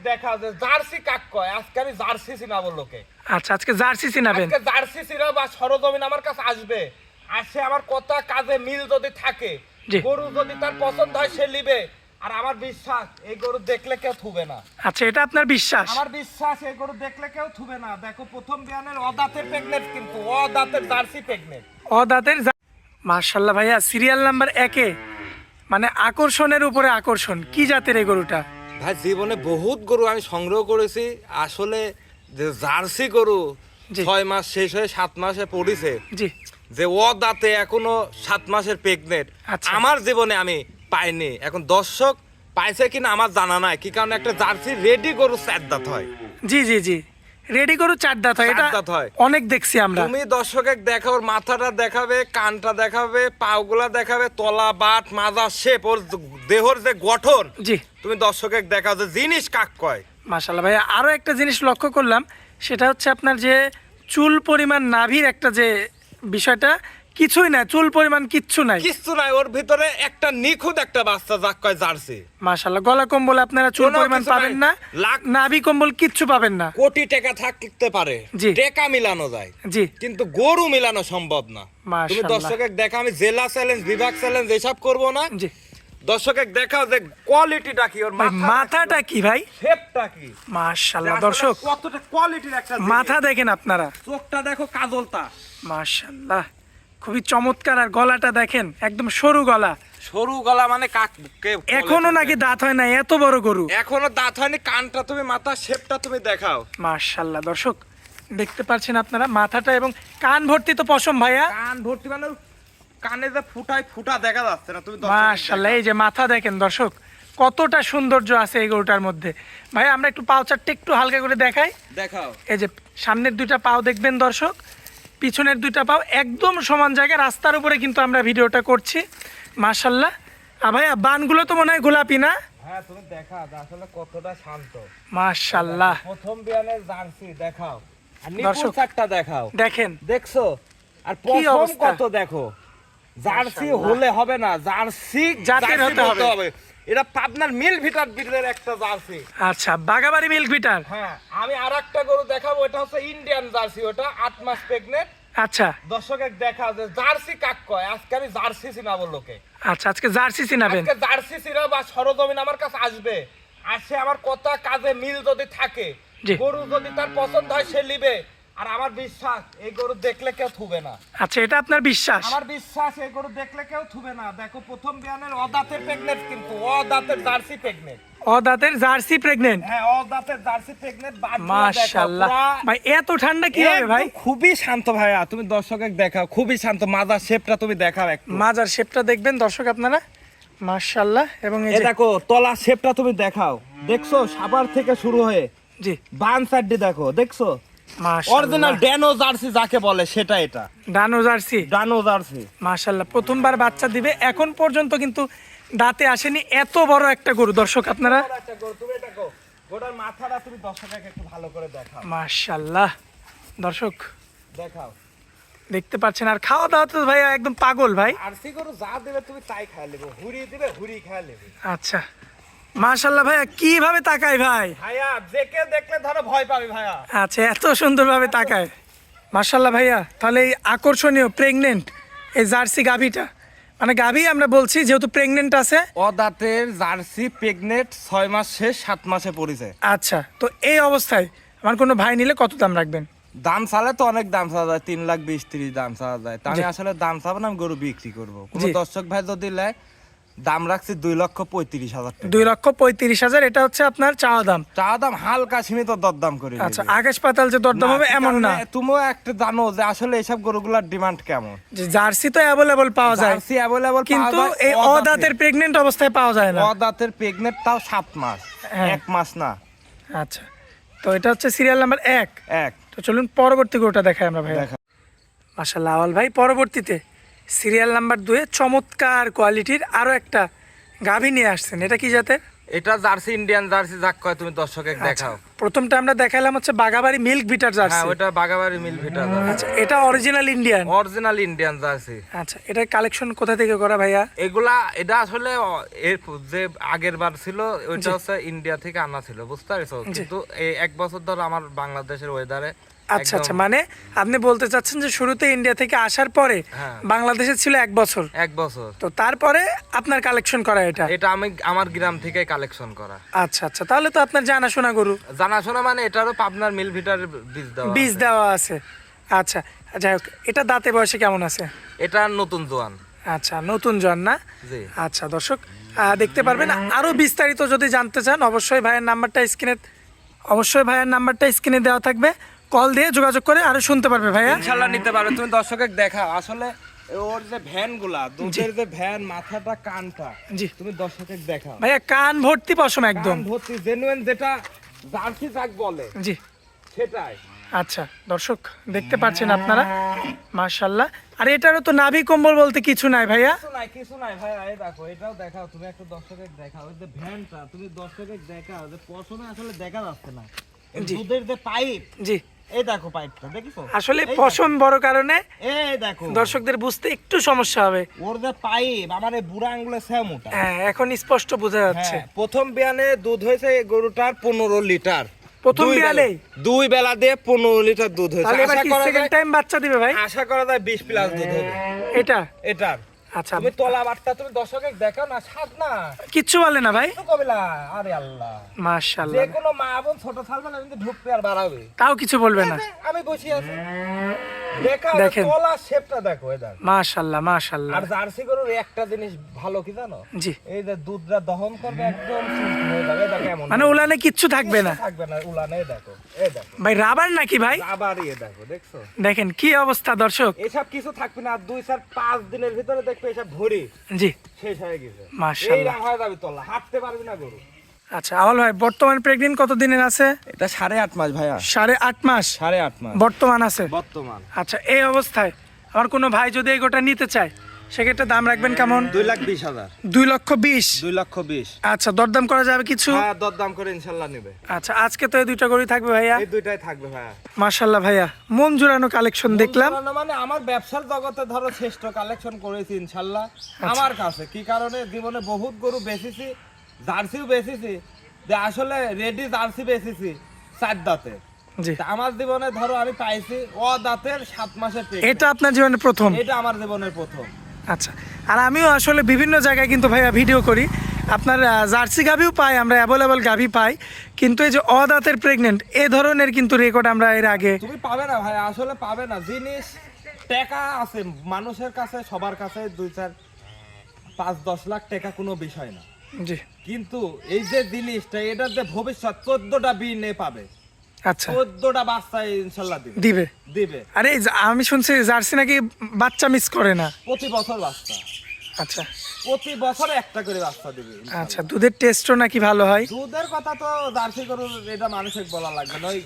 দেখা যে জার্সি কাক কয়, আজকে আমি জার্সি চিনাবো লোকে। আচ্ছা, আজকে জার্সি চিনাবেন। আজকে জার্সি চিনাবো বা সরজমিন আমার কাছে আসবে, আসে আমার কথা কাজে মিল যদি থাকে, জি। গরু যদি তার পছন্দ হয় সে নিবে। আর আমার বিশ্বাস এই গরু দেখলে কেউ থুবে না। আচ্ছা, এটা আপনার বিশ্বাস? আমার বিশ্বাস এই গরু দেখলে কেউ থুবে না। দেখো প্রথম বিয়ানের অদাঁতের প্রেগনেন্ট, কিন্তু অদাঁতের জার্সি প্রেগনেন্ট। অদাঁতের মাশাআল্লাহ ভাইয়া, সিরিয়াল নাম্বার 1-এ মানে আকর্ষণের উপরে আকর্ষণ। কি জাতের এই গরুটা? ভাই জীবনে বহুত গরু আমি সংগ্রহ করেছি, আসলে যে জার্সি গরু জি। 6 মাস শেষ হয়ে 7 মাসে পড়েছে, জি। যে ও দাঁতে এখনো 7 মাসের প্রেগনেন্ট, আচ্ছা। আমার জীবনে আমি পাইনি। এখন দর্শক পাইছে কিনা আমার জানা নাই, কি কারণে একটা জার্সি রেডি গরু 4 দাঁত হয়। জি জি জি, রেডি গরু 4 দাঁত হয়, এটা 4 দাঁত হয়। অনেক দেখছি আমরা। তুমি দর্শকে দেখাও, ওর মাথাটা দেখাবে, কানটা দেখাবে, পাগুলা দেখাবে, তলা বাট মাজা শেপ, ওর দেহর যে গঠন জি। তুমি দর্শকে দেখাও যে জিনিস কাক কয়। মাশাআল্লাহ ভাইয়া, আরো একটা জিনিস লক্ষ্য করলাম, সেটা হচ্ছে আপনার যে চুল পরিমাণ নাভির একটা যে বিষয়টা, কিছুই নাই, চুল পরিমাণ কিচ্ছু নাই। কিচ্ছু নাই, ওর ভিতরে একটা নিখুঁত একটা বাচ্চা যাক কয় জার্সি। মাশাআল্লাহ, গলা কম্বল আপনারা চুল কোনো পরিমাণ কিছু পাবেন নাই। না, লাখ- নাভি কম্বল কিচ্ছু পাবেন না। কোটি টাকা থাকতে পারে, জি। টাকা মিলানো যায়, জি। কিন্তু গরু মিলানো সম্ভব না। তুমি মাশাআল্লাহ। দর্শকে দেখা, আমি জেলা চ্যালেঞ্জ, বিভাগ চ্যালেঞ্জ এসব করবো না। জি দর্শকে দেখাও যে কোয়ালিটিটা কি, ওর ভাই, মাথাটা কি ভাই? শেপটা কি, মাশাআল্লাহ আসলে দর্শক, কতটা কোয়ালিটির একটা জিনিস। মাথা দেখেন আপনারা, চোখটা দেখো কাজলটা, মাশাআল্লাহ খুবই চমৎকার। আর গলাটা দেখেন, একদম সরু গলা, সরু গলা, মানে কাককে বলে এখনো তুমি। নাকি দাঁত হয় না, এত বড় গরু। এখনো দাঁত হয়নি, কানটা তুমি, মাথার শেপটা তুমি দেখাও। মাশাআল্লাহ দর্শক, দেখতে পাচ্ছেন আপনারা মাথাটা, এবং কান ভর্তি তো পশম ভাইয়া। কান ভর্তি, মানে ওর কানে যে ফুটা দেখা যাচ্ছে না, তুমি দর্শককে মাশাআল্লাহ, দেখাও। এই যে মাথা দেখেন দর্শক, কতটা সৌন্দর্য আছে এই গরুটার মধ্যে। ভাই আমরা একটু পাও চারটে একটু হালকা করে দেখাই। দেখাও। এই যে সামনের দুইটা পাও দেখবেন দর্শক, পিছনের দুইটা পাও একদম সমান জায়গায়, রাস্তার উপরে কিন্তু আমরা ভিডিওটা করছি। মাশাআল্লাহ। ভাইয়া বানগুলো তো মনে হয় গোলাপি না? হ্যাঁ, তুমি দেখা আসলে কতটা শান্ত। মাশাআল্লাহ প্রথম বিয়ানের জার্সি দেখাও, আর দর্শক, নিপুণ চারটা দেখাও। দেখেন দেখছো? আর কি পশম অবস্থা? কত দেখো। জার্সি মাশাআল্লাহ। হলে হবে না, জার্সি জাতের জার্সি হতে বলতে হবে। হবে। এটা পাবনার মিল ভিটার বিটের একটা জার্সি। আচ্ছা, বাগাবাড়ি মিল্ক বিটার। হ্যাঁ, আমি আরেকটা গরু দেখাবো, এটা হচ্ছে ইন্ডিয়ান জার্সি, ওটা 8 মাস প্রেগনেন্ট। আচ্ছা। দর্শকে দেখা যে জার্সি কাক কয়, আজকে আমি জার্সি চিনাবো লোকে। আচ্ছা, আজকে জার্সি চিনাবেন। আজকে জার্সি চিনাবো বা সরজমিন আমার কাছে আসবে, আসে আমার কথা কাজে মিল যদি থাকে, জি। গরু যদি তার পছন্দ হয় সে নিবে। আর আমার বিশ্বাস এই গরু দেখলে কেউ থুবে না। আচ্ছা, এটা আপনার বিশ্বাস? আমার বিশ্বাস এই গরু দেখলে কেউ থুবে না। দেখো প্রথম বিয়ানের অদাঁতের প্রেগনেন্ট, কিন্তু অদাঁতের জার্সি প্রেগনেন্ট। অদাঁতের জার্সি প্রেগনেন্ট। হ্যাঁ, অদাঁতের জার্সি প্রেগনেন্ট। মাশাআল্লাহ ভাই, এত ঠান্ডা কিভাবে ভাই? খুবই শান্ত ভাইয়া, তুমি দর্শকে দেখাও, খুবই শান্ত। মাজার শেপটা তুমি দেখাও একটু। মাজার শেপটা দেখবেন দর্শক আপনারা, মাশাআল্লাহ। এবং এই এই যে দেখো তলা শেপটা তুমি দেখাও, দেখছো? সাবার থেকে শুরু হয়ে জি, বান সাইডে দেখো, দেখছো? মাশাআল্লাহ, অরিজিনাল ড্যানো জার্সি যাকে বলে সেটা, এটা ডানো জার্সি। ডানো জার্সি। মাশাআল্লাহ, প্রথমবার বাচ্চা দিবে, এখন পর্যন্ত কিন্তু দাঁতে আসেনি, এত বড় একটা গরু। দর্শক আপনারা, তুমি দেখো গোটার মাথাটা তুমি দর্শককে একটু ভালো করে দেখাও, মাশাআল্লাহ দর্শক দেখাও। দেখতে পাচ্ছেন। আর খাওয়া দাওয়া তো ভাই একদম পাগল ভাই। আরসি গরু যা দেবে তুমি তাই খায় নেবে, হুড়ি দিবে হুড়ি খায় নেবে। আচ্ছা, মাশাআল্লাহ ভাইয়া, কিভাবে তাকায় ভাই? ভাইয়া দেখে দেখলে ধরো ভয় পাবে ভাইয়া। আচ্ছা, এত সুন্দরভাবে তাকায়, মাশাআল্লাহ ভাইয়া। তাহলে এই আকর্ষণীয় প্রেগনেন্ট এই জার্সি গাভীটা, মানে গাভী আমরা বলছি যেহেতু প্রেগনেন্ট আছে। অদাঁতের জার্সি প্রেগনেন্ট, 6 মাস শেষ 7 মাসে পড়েছে। আচ্ছা, তো এই অবস্থায় আমার কোনো ভাই নিলে কত দাম রাখবেন? দাম চালে তো অনেক দাম চাওয়া যায়, 3,20,30 দাম চাওয়া যায়। তা আমি জি। আসলে দাম চাবো না, আমি গরু বিক্রি করবো। কোনো জি। দর্শক ভাই যদি নেয়, দাম রাখছি 2,35,000 টাকা। 2,35,000, এটা হচ্ছে আপনার চাওয়া দাম। চাওয়া দাম হালকা সীমিত দরদাম করে আচ্ছা, আকাশ পাতাল যে দরদাম হবে এমন না। তুমিও একটা জানো যে আসলে এইসব গরুগুলার ডিমান্ড কেমন। যে জার্সি তো অ্যাভেলেবল পাওয়া যায়, জার্সি অ্যাভেলেবল, কিন্তু এই অদাঁতের প্রেগনেন্ট অবস্থায় পাওয়া যায় না। অদাঁতের প্রেগনেন্ট তাও 7 মাস, হ্যাঁ। 1 মাস না। আচ্ছা, তো এটা হচ্ছে সিরিয়াল নাম্বার 1। এক তো চলুন পরবর্তী গরুটা দেখাই আমরা ভাই। দেখা। মাশাআল্লাহ আওয়াল ভাই, পরবর্তীতে সিরিয়াল নাম্বার 2 চমৎকার কোয়ালিটির আরো একটা গাভী নিয়ে আসছেন, এটা কি জাতের? এটা জার্সি, ইন্ডিয়ান জার্সি যাক কয়, তুমি দর্শকে দেখাও। প্রথমটা আমরা দেখাইলাম হচ্ছে বাগাবাড়ি মিল্ক ভিটার হ্যাঁ, জার্সি। ওটা বাগাবাড়ি মিল ভিটার জার্সি। আচ্ছা, এটা original Indian. Original Indian jersey. আচ্ছা, এটার কালেকশন কোথা থেকে করা ভাইয়া? এগুলা এটা আসলে এর যে আগের বার ছিল ওইটা হচ্ছে ইন্ডিয়া থেকে আনা ছিল, বুঝতে পারছো? কিন্তু এই 1 বছর ধরে আমার বাংলাদেশের ওয়েদারে। আচ্ছা আচ্ছা, মানে আপনি বলতে চাচ্ছেন যে শুরুতে ইন্ডিয়া থেকে আসার পরে বাংলাদেশে ছিল 1 বছর, 1 বছর, তো তারপরে আপনার কালেকশন করা এটা? এটা আমি আমার গ্রাম থেকে কালেকশন করা। আচ্ছা আচ্ছা, তাহলে তো আপনার জানাশোনা গরু। জানাশোনা মানে এটারও পাবনার মিল ভিটার বীজ দেওয়া আছে। আচ্ছা, যাই হোক, এটা দাঁতে বয়সে কেমন আছে? এটা নতুন জোয়ান। আচ্ছা, নতুন জন না? জি। আচ্ছা দর্শক, দেখতে পারবেন। আরো বিস্তারিত যদি জানতে চান অবশ্যই ভাইয়ের নাম্বারটা স্ক্রিনে দেওয়া থাকবে, কল দিয়ে যোগাযোগ করে আরো শুনতে পারবে ভাইয়া। ইনশাআল্লাহ নিতে পারবে। তুমি দর্শকে দেখাও আসলে ওর যে ভ্যান গুলা, দুধের যে ভ্যান, মাথাটা, কানটা, জি তুমি দর্শকে দেখাও ভাইয়া। কান ভর্তি পশম একদম ভর্তি, জেনুইন যেটা জার্সি যাক বলে, জি সেটাই। আচ্ছা দর্শক, দেখতে পাচ্ছেন আপনারা, মাশাআল্লাহ। আর এটারও তো নাভি কম্বল বলতে কিছু নাই ভাইয়া। কিছু নাই ভাই। এই দেখো, এটাও দেখাও, তুমি একটা দর্শকে দেখাও। ওই যে ভ্যানটা তুমি দর্শকে দেখাও, যে পশমে আসলে দেখা যাচ্ছে না, দুধের যে পাইপ। জি, এই দেখো পাইপটা, দেখিছো? আসলে পশম বড় কারণে এই দেখো দর্শকদের বুঝতে একটু সমস্যা হবে। ওর যে পাইপ, আমার এই বুড়া আঙ্গুলে সেম ওটা। হ্যাঁ, এখন স্পষ্ট বোঝা যাচ্ছে। প্রথম বিয়ানে দুধ হয়েছে এই গরুটার 15 লিটার। প্রথম বিয়ানেই 2 বেলা দিয়ে 15 লিটার দুধ হয়েছে। তাহলে এবার কি সেকেন্ড টাইম বাচ্চা দিবে ভাই? আশা করা যায় 20 প্লাস দুধ হবে এটার। আচ্ছা, তুমি তলা বাটটা তুমি দর্শকে দেখাও না, স্বাদ না কিচ্ছু বলে না ভাই? কিছু কবে না। আরে আল্লাহ, মাশাআল্লাহ। যে কোনো মা বোন ছোট থাকবে না, কিন্তু ঢুকবে আর বাড়াবে, তাও কিছু বলবে না। আমি বসে আছি, দেখাও দেখেন তলা শেপটা দেখো। এই দেখো, মাশাআল্লাহ মাশাআল্লাহ। আর জার্সি গরুর একটা জিনিস ভালো কি জানো? জি, এই যে দুধটা দহন করবে একদম smooth হয়ে যাবে। দেখো কেমন, মানে উলানে কিচ্ছু থাকবে না। উলানে। দেখো, এই দেখো ভাই, রাবার নাকি ভাই? আবার দেখো, দেখছো? দেখেন কি অবস্থা দর্শক। এসব কিছু থাকবে না, 2-4-5 দিনের ভিতরে দেখবে এসব ভরি জি, শেষ হয়ে গেছে। মাশাআল্লাহ, হয়ে যাবে তলা, হাঁটতে পারবি না গরু। আচ্ছা আওয়াল ভাই, বর্তমান প্রেগনেন্ট কত দিনের আছে? এটা 8.5 মাস ভাইয়া। 8.5 মাস 8.5 মাস বর্তমান আছে। বর্তমান। আচ্ছা, এই অবস্থায় আমার কোনো ভাই যদি এই গোটা নিতে চায়, সেক্ষেত্রে দাম রাখবেন কেমন? 2,20,000। 2,20,000। 2,20,000। আচ্ছা, দরদাম করা যাবে কিছু? হ্যাঁ, দরদাম করে ইনশাআল্লাহ নেবে। আচ্ছা, আজকে তো এই দুইটা গরুই থাকবে ভাইয়া? এই দুইটাই থাকবে ভাইয়া। মাশাআল্লাহ ভাইয়া, মন জুড়ানো কালেকশন দেখলাম। মানে আমার ব্যবসার জগতে ধরো শ্রেষ্ঠ কালেকশন করেছি ইনশাআল্লাহ আমার কাছে। কি কারণে? জীবনে বহুত গরু বেচেছি, জার্সিও বেচেছি, যে আসলে রেডি জার্সি বেচেছি 4 দাঁতে। জি, আমার জীবনে ধরো আমি পাইছি দাঁতের 7 মাসের প্রেগন্যান্ট। এটা আপনার জীবনে প্রথম? এটা আমার জীবনের প্রথম। আচ্ছা, আর আমিও আসলে বিভিন্ন জায়গায় কিন্তু ভাইয়া ভিডিও করি, আপনার জার্সি গাভিও পাই, আমরা অ্যাভেলেবল গাভি পাই, কিন্তু এই যে অদাঁতের প্রেগনেন্ট এই ধরনের কিন্তু রেকর্ড আমরা এর আগে। তুমি পাবে না ভাই, আসলে পাবে না। জিনিস টাকা আছে মানুষের কাছে, সবার কাছে 2-4-5-10 লাখ টাকা কোনো বিষয় না। জি, কিন্তু এই যে জিনিসটা, এটার যে ভবিষ্যৎ 14টা বিয়ে পাবে। আচ্ছা, 14টা বাচ্চা ইনশাআল্লাহ দিবে। আরে আমি শুনছি জার্সি নাকি বাচ্চা মিস করে না? প্রতি বছর বাচ্চা। আচ্ছা, প্রতি বছর একটা করে বাচ্চা দিবে। আচ্ছা, দুধের টেস্টও নাকি ভালো হয়? দুধের কথা তো জার্সি গরুর এটা মানুষের বলা লাগবে না। ওই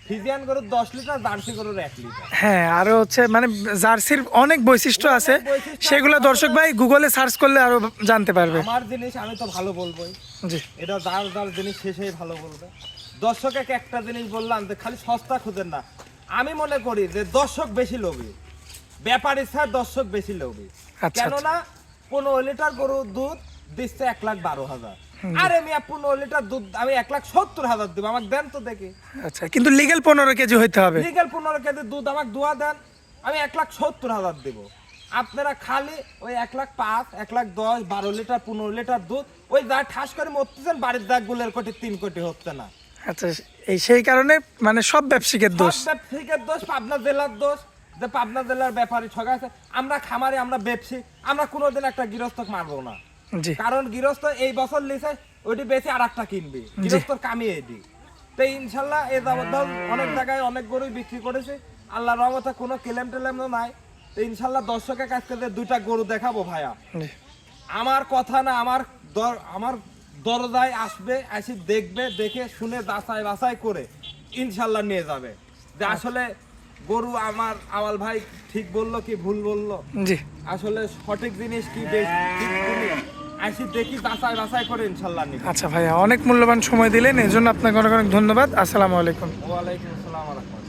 ফিজিয়ান গরুর 10 লিটার, জার্সি গরুর 1 লিটার। হ্যাঁ, আরো হচ্ছে মানে জার্সির অনেক বৈশিষ্ট্য আছে, সেগুলো দর্শক ভাই গুগলে সার্চ করলে আরো জানতে পারবে। আমার জিনিস আমি তো ভালো বলবোই। জি, এটা যার জিনিস শেষেই ভালো বলবে। দর্শককে একটা জিনিস বললাম যে খালি সস্তা খুঁজেন না। আমি মনে করি যে দর্শক বেশি লোভী, ব্যাপারী ছাড় দর্শক বেশি লোভী। আচ্ছা, কেননা 15 লিটার গরুর দুধ দিচ্ছে 1,12,000। আরে মিয়া, 15 লিটার দুধ আমি 1,70,000 দিব, আমাকে দেন তো দেখি। আচ্ছা, কিন্তু লিগ্যাল 15 কেজি হইতে হবে। লিগ্যাল 15 কেজি দুধ আমাকে দোয়া দেন, আমি 1,70,000 দিব। আপনারা খালি ওই 1,05,000, 1,10,000, 12 লিটার 15 লিটার দুধ ওই যা ঠাস করে মরতেছেন, বাড়ির দাগগুলোর কোটি 3 কোটি হচ্ছে না। আচ্ছা, সেই কারণে মানে সব ব্যবসায়িকের দোষ। সব ব্যবসায়িকের দোষ, পাবনা জেলার দোষ, যে পাবনা জেলার ব্যাপারী ঠকাছে। আমরা খামারে, আমরা ব্যবসায়ী, আমরা কোনোদিন একটা গৃহস্থকে মারবো না। জি, কারণ গৃহস্থ এই বছর লিছে, ওইটি বেশি আর একটা কিনবে, গৃহস্থর কামিয়ে দিই। তো ইনশাল্লাহ এ যাবত অনেক জায়গায় অনেক গরুই বিক্রি করেছে, আল্লাহর রহমতে কোনো ক্লেম টেলেম নাই। তো ইনশাল্লাহ দর্শকের কাছ থেকে 2টা গরু দেখাবো ভাইয়া। আমার কথা না, আমার দরজায় আসবে, এসে দেখবে, দেখে শুনে যাচাই বাছাই করে ইনশাল্লাহ নিয়ে যাবে, যে আসলে গরু আমার আওয়াল ভাই ঠিক বললো কি ভুল বললো, জি, আসলে সঠিক জিনিস কি ঠিক ভুল আসি দেখি বাছাই বাছাই করে ইনশাল্লাহ নিব। আচ্ছা ভাইয়া, অনেক মূল্যবান সময় দিলেন, এজন্য আপনাকে অনেক অনেক ধন্যবাদ। আসসালামু আলাইকুম। ওয়ালাইকুম আসসালাম ওয়া রাহমাতুল্লাহ।